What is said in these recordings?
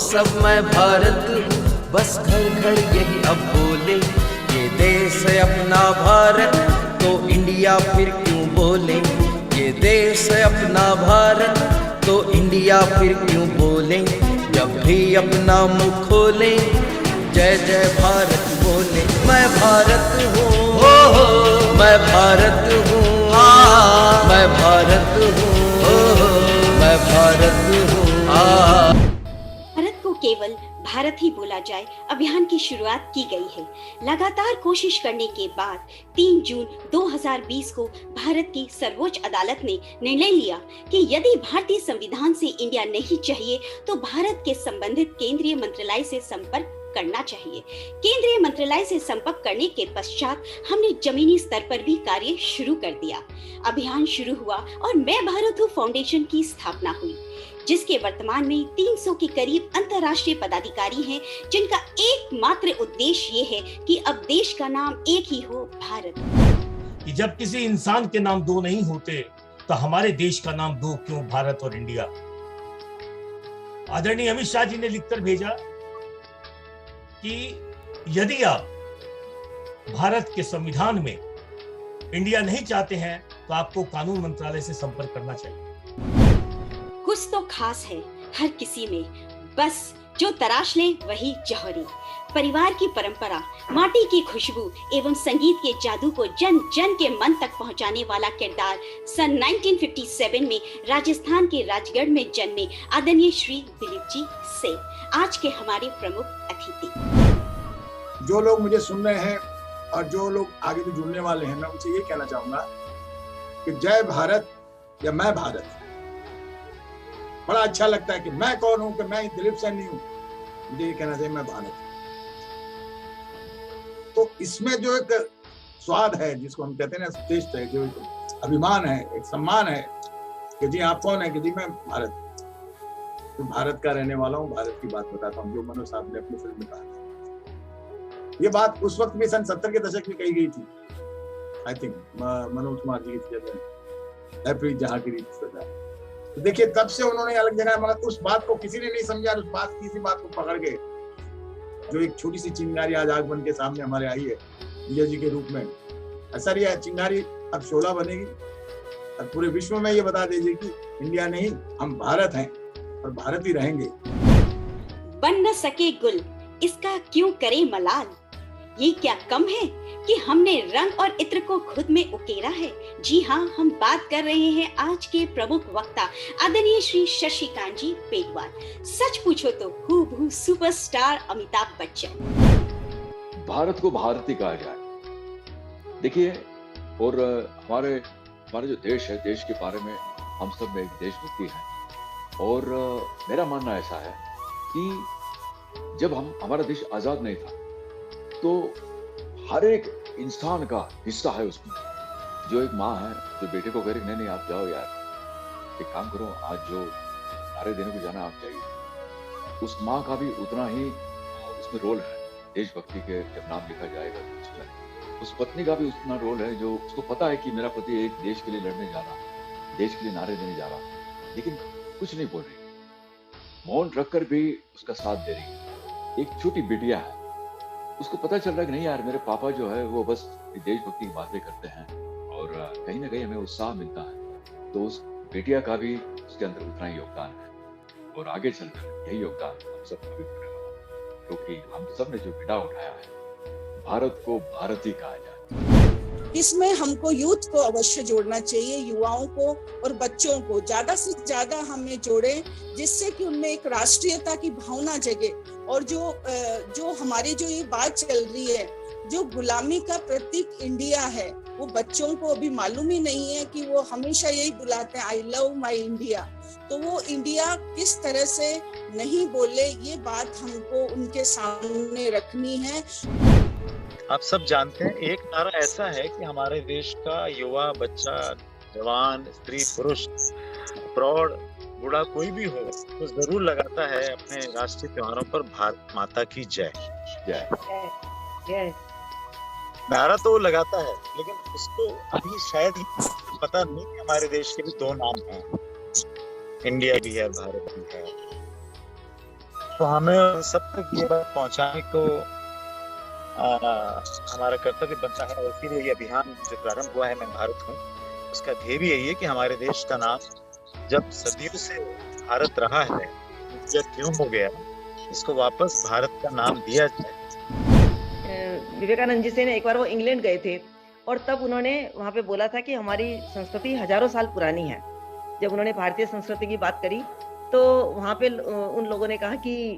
सब मैं भारत, बस घर घर यही अब बोले, ये देश है अपना भारत, तो इंडिया फिर क्यों बोले। ये देश है अपना भारत, तो इंडिया फिर क्यों बोले। जब भी अपना मुंह खोले, जय जय भारत बोले। मैं भारत हूँ, मैं भारत हूँ, मैं भारत हूँ, मैं भारत हूँ। भारत को केवल भारत ही बोला जाए अभियान की शुरुआत की गई है। लगातार कोशिश करने के बाद 3 जून 2020 को भारत की सर्वोच्च अदालत ने निर्णय लिया कि यदि भारतीय संविधान से इंडिया नहीं चाहिए तो भारत के संबंधित केंद्रीय मंत्रालय से संपर्क करना चाहिए। केंद्रीय मंत्रालय से संपर्क करने के पश्चात हमने जमीनी स्तर पर भी कार्य शुरू कर दिया। अभियान शुरू हुआ और मैं भारत हूँ फाउंडेशन की स्थापना हुई, जिसके वर्तमान में 300 के करीब अंतर्राष्ट्रीय पदाधिकारी हैं, जिनका एकमात्र उद्देश्य ये है कि अब देश का नाम एक ही हो, भारत। कि जब किसी इंसान के नाम दो नहीं होते तो हमारे देश का नाम दो क्यों, भारत और इंडिया। आदरणीय अमित शाह जी ने लिखकर भेजा कि यदि आप भारत के संविधान में इंडिया नहीं चाहते हैं तो आपको कानून मंत्रालय से संपर्क करना चाहिए। कुछ तो खास है हर किसी में, बस जो तराश ले वही जौहरी। परिवार की परंपरा, माटी की खुशबू एवं संगीत के जादू को जन जन के मन तक पहुंचाने वाला किरदार सन 1957 में राजस्थान के राजगढ़ में जन्मे आदरणीय श्री दिलीप जी से आज के हमारे प्रमुख अतिथि। जो लोग मुझे सुन रहे हैं और जो लोग आगे भी जुड़ने वाले हैं, मैं उनसे ये कहना चाहूंगा कि जय भारत या मैं भारत। बड़ा अच्छा लगता है कि मैं कौन हूं, कि मैं दिलीप सैनी हूं। मुझे ये कहना चाहिए मैं भारत। तो इसमें जो एक स्वाद है, जिसको हम कहते हैं ना, टेस्ट है, जो अभिमान है, एक सम्मान है कि जी आप कौन है, कि जी मैं भारत, तो भारत का रहने वाला हूँ, भारत की बात बताता हूँ, जो मनोज साहब ने अपनी फिल्म में कहा। ये बात उस वक्त भी सन 70 के दशक में कही गई थी, आई थिंक मनोज कुमार जी की जहाँ की रीत सजा। तो देखिए तब से उन्होंने अलग जगह, मगर उस बात को किसी ने नहीं समझा। उस बात की इसी बात को पकड़ के जो एक छोटी सी चिंगारी आज आग बन के सामने हमारे आई है विजय जी के रूप में, ऐसा यह चिंगारी अब शोला बनेगी और पूरे विश्व में ये बता दीजिए कि इंडिया नहीं, हम भारत हैं और भारत ही रहेंगे। बन न सके गुल, इसका क्यों करे मलाल। ये क्या कम है कि हमने रंग और इत्र को खुद में उकेरा है। जी हाँ, हम बात कर रहे हैं आज के प्रमुख वक्ता आदरणीय श्री शशिकांत जी पेगवाल। सच पूछो तो हूबहू सुपरस्टार अमिताभ बच्चन। भारत को भारत ही कहा जाए। देखिए, और हमारे जो देश है, देश के बारे में हम सब में एक देशभक्ति है। और मेरा मानना ऐसा है कि जब हमारा देश आजाद नहीं था तो हर एक इंसान का हिस्सा है उसमें। जो एक माँ है जो बेटे को कह रही नहीं आप जाओ यार, एक काम करो, आज जो सारे देने को जाना आप जाइए, उस माँ का भी उतना ही उसमें रोल है देशभक्ति के। जब नाम लिखा जाएगा तो उसमें उस पत्नी का भी उतना रोल है, जो उसको पता है कि मेरा पति एक देश के लिए लड़ने जा रहा है, देश के लिए नारे देने जा रहा है, लेकिन कुछ नहीं बोल रही, मौन रखकर भी उसका साथ दे रही है। एक छोटी बिटिया है, उसको पता चल रहा है कि नहीं यार, मेरे पापा जो है वो बस देशभक्ति की बातें करते हैं और कहीं ना कहीं हमें उत्साह मिलता है। तो उस बेटिया का भी उसके अंदर उतना ही योगदान है और आगे चलकर यही योगदान हम सबका भी पड़ेगा, क्योंकि हम सब ने जो बेड़ा उठाया है, भारत को भारत ही कहा जाए। इसमें हमको यूथ को अवश्य जोड़ना चाहिए, युवाओं को और बच्चों को ज्यादा से ज्यादा हमें जोड़ें, जिससे कि उनमें एक राष्ट्रीयता की भावना जगे। और जो हमारी जो ये बात चल रही है, जो गुलामी का प्रतीक इंडिया है, वो बच्चों को अभी मालूम ही नहीं है कि वो हमेशा यही बुलाते हैं आई लव माई इंडिया। तो वो इंडिया किस तरह से नहीं बोले, ये बात हमको उनके सामने रखनी है। आप सब जानते हैं, एक नारा ऐसा है कि हमारे देश का युवा, बच्चा, जवान, स्त्री, पुरुष, प्रौढ़, बूढ़ा कोई भी हो, तो जरूर लगाता है अपने राष्ट्रीय त्योहारों पर भारत माता की जय जय जय। नारा तो वो लगाता है, लेकिन उसको अभी शायद ही पता नहीं कि हमारे देश के भी 2 नाम हैं, इंडिया भी है, भारत भी है। तो हमें उन सब तक ये बात पहुंचाने को हमारा कर्तव्य बनता है। और इसीलिए ये अभियान जो प्रारंभ हुआ है मैं भारत हूँ, उसका ध्येय भी यही है कि हमारे देश का नाम जब सदियों से भारत रहा है, या क्यों हो गया, इसको वापस भारत का नाम दिया जाए। विवेकानंद जी से एक बार वो इंग्लैंड गए थे और तब उन्होंने वहाँ पे बोला था कि हमारी संस्कृति हजारों साल पुरानी है। जब उन्होंने भारतीय संस्कृति की बात करी तो वहाँ पे उन लोगों ने कहा कि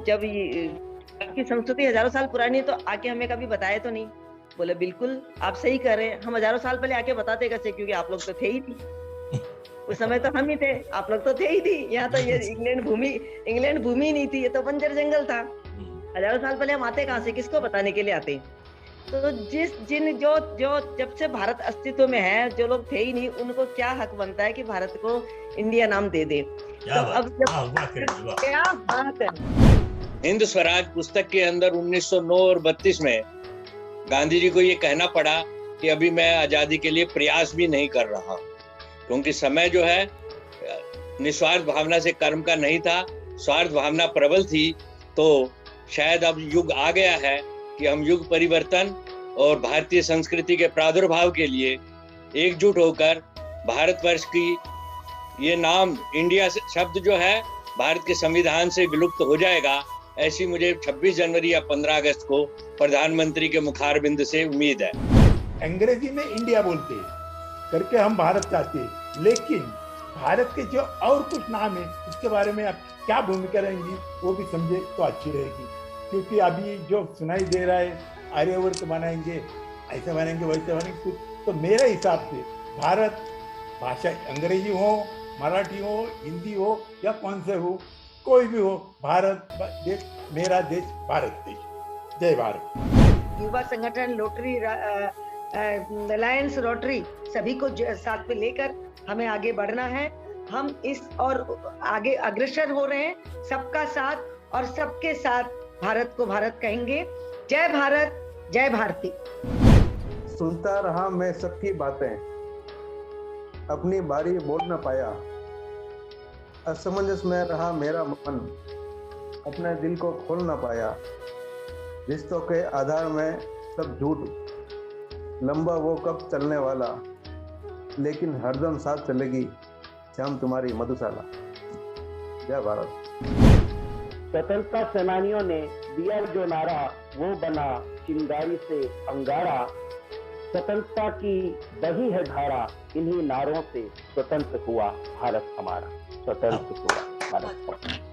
जब आपकी संस्कृति हजारों साल पुरानी है तो आके हमें कभी बताया तो नहीं। बोले बिल्कुल आप सही कर रहे हैं, हम हजारों साल पहले आके बताते कैसे, क्योंकि आप लोग तो थे ही थी उस समय, तो हम ही थे, आप लोग तो थे ही थी। यहाँ तो ये इंग्लैंड भूमि नहीं थी, ये तो बंजर जंगल था। हजारों साल पहले हम आते कहाँ से, किसको बताने के लिए आते? तो जो जब से भारत अस्तित्व में है, जो लोग थे ही नहीं, उनको क्या हक बनता है कि भारत को इंडिया नाम दे दे? तो अब क्या बात है। हिंद स्वराज पुस्तक के अंदर 1909 और 32 में गांधी जी को ये कहना पड़ा कि अभी मैं आजादी के लिए प्रयास भी नहीं कर रहा, क्योंकि समय जो है निस्वार्थ भावना से कर्म का नहीं था, स्वार्थ भावना प्रबल थी। तो शायद अब युग आ गया है कि हम युग परिवर्तन और भारतीय संस्कृति के प्रादुर्भाव के लिए एकजुट होकर भारतवर्ष की ये नाम इंडिया शब्द जो है भारत के संविधान से विलुप्त हो जाएगा, ऐसी मुझे 26 जनवरी या 15 अगस्त को प्रधानमंत्री के मुखारबिंद से उम्मीद है। अंग्रेजी में इंडिया बोलते करके हम भारत चाहते, लेकिन भारत के जो और कुछ नाम है उसके बारे में आप क्या भूमिका रहेंगी वो भी समझे तो अच्छी रहेगी। क्योंकि अभी जो सुनाई दे रहा है आर्यवर्त बनाएंगे, ऐसे बनाएंगे, वैसे बनाएंगे कुछ, तो मेरे हिसाब से भारत भाषा अंग्रेजी हो, मराठी हो, हिंदी हो या कौन से हो, कोई भी हो, भारत देश मेरा देश, भारत देश। जय भारत। युवा संगठन, रोटरी, रिलायंस रोटरी, सभी को साथ में लेकर हमें आगे बढ़ना है। हम इस और आगे अग्रसर हो रहे हैं, सबका साथ और सबके साथ भारत को भारत कहेंगे। जय भारत, जय भारती। सुनता रहा मैं सबकी बातें, अपनी बारी बोल न पाया, असमंजस में रहा मेरा मन, अपने दिल को खोल न पाया। रिश्तों के आधार में सब झूठ, लंबा वो कब चलने वाला, लेकिन हरदम साथ चलेगी श्याम तुम्हारी मधुशाला। जय भारत। स्वतंत्रता सेनानियों ने दिया जो नारा, वो बना चिंगारी से अंगारा। स्वतंत्रता की बही है धारा, इन्हीं नारों से स्वतंत्र हुआ भारत हमारा, स्वतंत्र हुआ भारत हमारा।